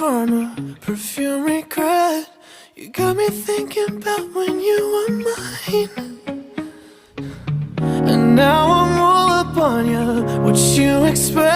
karma, perfume regret. You got me thinking about when you were mine. And now I'm all up on you, what you expect.